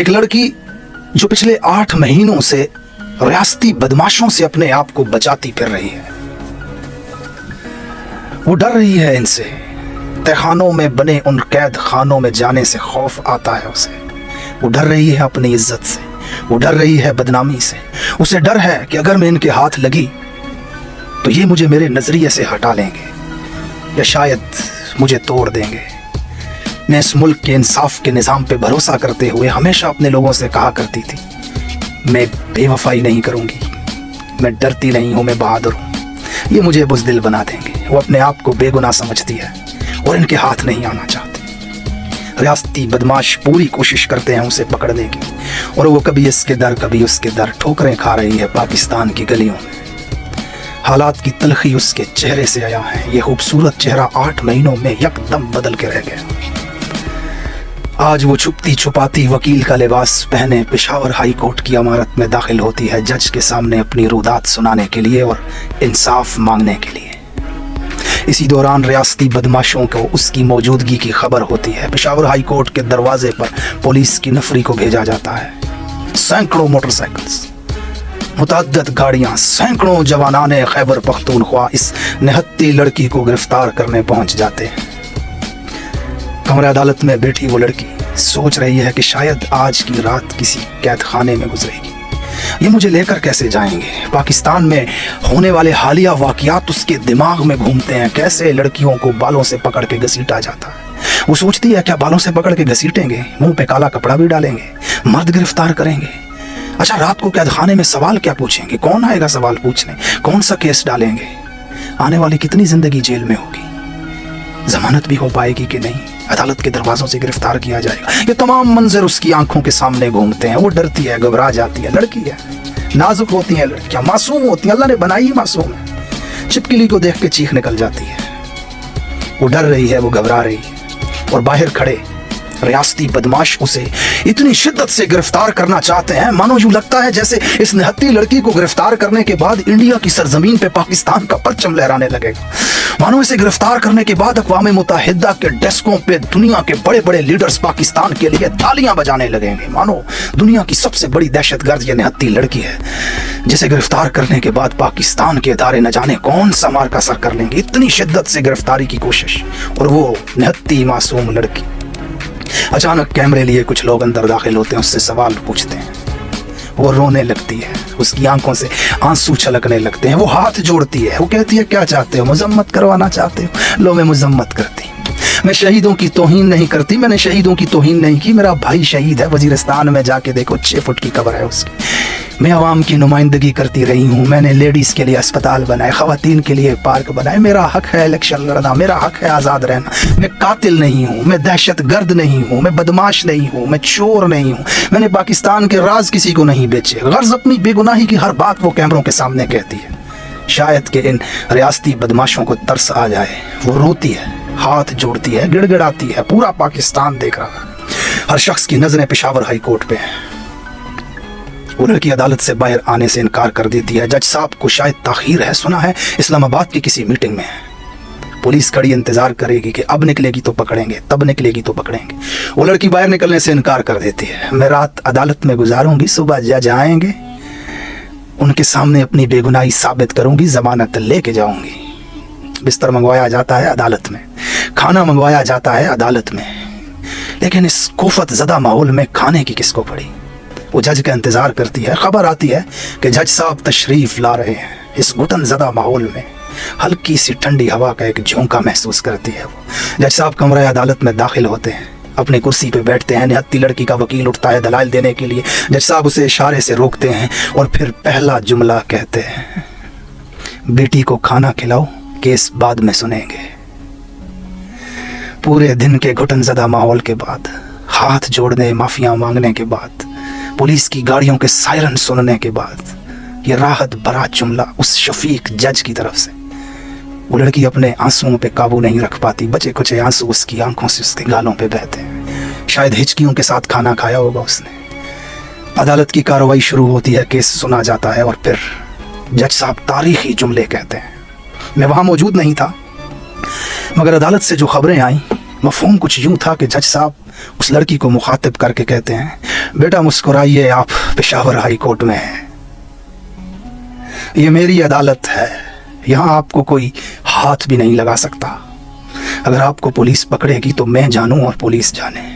एक लड़की जो पिछले 8 महीनों से रियासती बदमाशों से अपने आप को बचाती फिर रही है। वो डर रही है इनसे। तहखानों में बने उन कैद खानों में जाने से खौफ आता है उसे। वो डर रही है अपनी इज्जत से, वो डर रही है बदनामी से। उसे डर है कि अगर मैं इनके हाथ लगी तो ये मुझे मेरे नजरिए से हटा लेंगे या शायद मुझे तोड़ देंगे। मैं इस मुल्क के इंसाफ के निज़ाम पे भरोसा करते हुए हमेशा अपने लोगों से कहा करती थी, मैं बेवफाई नहीं करूंगी, मैं डरती नहीं हूं, मैं बहादुर हूं। ये मुझे बुज़दिल बना देंगे। वो अपने आप को बेगुनाह समझती है और इनके हाथ नहीं आना चाहती। रियासती बदमाश पूरी कोशिश करते हैं उसे पकड़ने की और वो कभी इसके दर कभी उसके दर ठोकरें खा रही है पाकिस्तान की गलियों में। हालात की तलखी उसके चेहरे से आया है। ये खूबसूरत चेहरा 8 महीनों में यकदम बदल के रह गया। आज वो छुपती छुपाती वकील का लिबास पहने पेशावर हाई कोर्ट की इमारत में दाखिल होती है, जज के सामने अपनी रुदात सुनाने के लिए और इंसाफ मांगने के लिए। इसी दौरान रियासती बदमाशों को उसकी मौजूदगी की खबर होती है। पेशावर हाई कोर्ट के दरवाजे पर पुलिस की नफरी को भेजा जाता है। सैकड़ों मोटरसाइकिल्स, मुतअद्दिद गाड़ियां, सैकड़ों जवानाने खैबर पख्तूनख्वा इस निहत्ती लड़की को गिरफ्तार करने पहुंच जाते हैं। कमरे अदालत में बैठी वो लड़की सोच रही है कि शायद आज की रात किसी कैद खाने में गुजरेगी। ये मुझे लेकर कैसे जाएंगे? पाकिस्तान में होने वाले हालिया वाकयात उसके दिमाग में घूमते हैं। कैसे लड़कियों को बालों से पकड़ के घसीटा जाता है। वो सोचती है क्या बालों से पकड़ के घसीटेंगे, मुंह पे काला कपड़ा भी डालेंगे, मर्द गिरफ्तार करेंगे। अच्छा, रात को कैद खाने में सवाल क्या पूछेंगे? कौन आएगा सवाल पूछने? कौन सा केस डालेंगे? आने वाली कितनी जिंदगी जेल में होगी? जमानत भी हो पाएगी कि नहीं? अदालत के दरवाजों से गिरफ्तार किया जाएगा। ये तमाम मंजर उसकी आंखों के सामने घूमते हैं। वो डरती है, घबरा जाती है। लड़की है, नाजुक होती हैं लड़कियां, मासूम होती हैं, अल्लाह ने बनाई ही मासूम है। छिपकली को देख के चीख निकल जाती है। वो डर रही है, वो घबरा रही है और बाहर खड़े रियासती बदमाश उसे इतनी शिद्दत से गिरफ्तार करना चाहते हैं, मानो यूं लगता है जैसे इस निहत्ती लड़की को गिरफ्तार करने के बाद इंडिया की सरजमीन पे पाकिस्तान का परचम लहराने लगेगा। मानो इसे गिरफ्तार करने के बाद अक़वाम मुत्तहिदा के डेस्कों पे दुनिया के बड़े बड़े लीडर्स पाकिस्तान के लिए तालियां बजाने लगेंगे। मानो दुनिया की सबसे बड़ी दहशतगर्द ये निहत्ती लड़की है, जिसे गिरफ्तार करने के बाद पाकिस्तान के इदारे न जाने कौन सा मार का सर कर लेंगे। इतनी शिद्दत से गिरफ्तारी की कोशिश और वो निहत्ती मासूम लड़की। अचानक कैमरे लिए कुछ लोग अंदर दाखिल होते हैं, उससे सवाल पूछते हैं। वो रोने लगती है, उसकी आंखों से आंसू छलकने लगते हैं। वो हाथ जोड़ती है, वो कहती है क्या चाहते हो? मजम्मत करवाना चाहते हो? लो, मैं मजम्मत करती। मैं शहीदों की तौहीन नहीं करती, मैंने शहीदों की तौहीन नहीं की। मेरा भाई शहीद है वजीरिस्तान में, जाके देखो 6 फुट की कब्र है उसकी। मैं आवाम की नुमाइंदगी करती रही हूँ। मैंने लेडीज़ के लिए अस्पताल बनाए, ख़वातीन के लिए पार्क बनाए। मेरा हक है इलेक्शन लड़ना, मेरा हक है आज़ाद रहना। मैं कातिल नहीं हूँ, मैं दहशत गर्द नहीं हूँ, मैं बदमाश नहीं हूँ, मैं चोर नहीं हूँ। मैंने पाकिस्तान के राज किसी को नहीं बेचे। गर्ज अपनी बेगुनाही की हर बात वो कैमरों के सामने कहती है। शायद कि इन रियासती बदमाशों को तरस आ जाए। वो रोती है, हाथ जोड़ती है, गिड़गिड़ाती है। पूरा पाकिस्तान देख रहा है। हर शख्स की नजरें पेशावर हाई कोर्ट पे हैं। वो लड़की अदालत से बाहर आने से इनकार कर देती है। जज साहब को शायद ताखीर है, सुना है इस्लामाबाद की किसी मीटिंग में है। पुलिस कड़ी इंतजार करेगी कि अब निकलेगी तो पकड़ेंगे, तब निकलेगी तो पकड़ेंगे। वो लड़की बाहर निकलने से इनकार कर देती है। मैं रात अदालत में गुजारूंगी, सुबह जज आएंगे, उनके सामने अपनी बेगुनाही साबित करूंगी, जमानत लेके जाऊंगी। बिस्तर मंगवाया जाता है अदालत में, खाना मंगवाया जाता है अदालत में, लेकिन इस कोफत ज़दा माहौल में खाने की किसको पड़ी? वो जज का इंतज़ार करती है। खबर आती है कि जज साहब तशरीफ़ ला रहे हैं। इस घुटन ज़दा माहौल में हल्की सी ठंडी हवा का एक झोंका महसूस करती है वो। जज साहब कमरा अदालत में दाखिल होते हैं, अपनी कुर्सी पे बैठते हैं। निहत्ती लड़की का वकील उठता है दलाइल देने के लिए। जज साहब उसे इशारे से रोकते हैं और फिर पहला जुमला कहते हैं, बेटी को खाना खिलाओ, केस बाद में सुनेंगे। पूरे दिन के घुटन ज़दा माहौल के बाद, हाथ जोड़ने, माफिया मांगने के बाद, पुलिस की गाड़ियों के सायरन सुनने के बाद, ये राहत भरा जुमला उस शफीक जज की तरफ से। वो लड़की अपने आंसुओं पे काबू नहीं रख पाती। बचे कुचे आंसू उसकी आंखों से उसके गालों पे बहते हैं। शायद हिचकियों के साथ खाना खाया होगा उसने। अदालत की कार्रवाई शुरू होती है, केस सुना जाता है और फिर जज साहब तारीखी जुमले कहते हैं। मैं वहाँ मौजूद नहीं था, मगर अदालत से जो खबरें आईं मफहूम कुछ यूँ था कि जज साहब उस लड़की को मुखातिब करके कहते हैं, बेटा मुस्कुराइए, आप पेशावर हाई कोर्ट में हैं, ये मेरी अदालत है, यहाँ आपको कोई हाथ भी नहीं लगा सकता। अगर आपको पुलिस पकड़ेगी तो मैं जानूं और पुलिस जाने।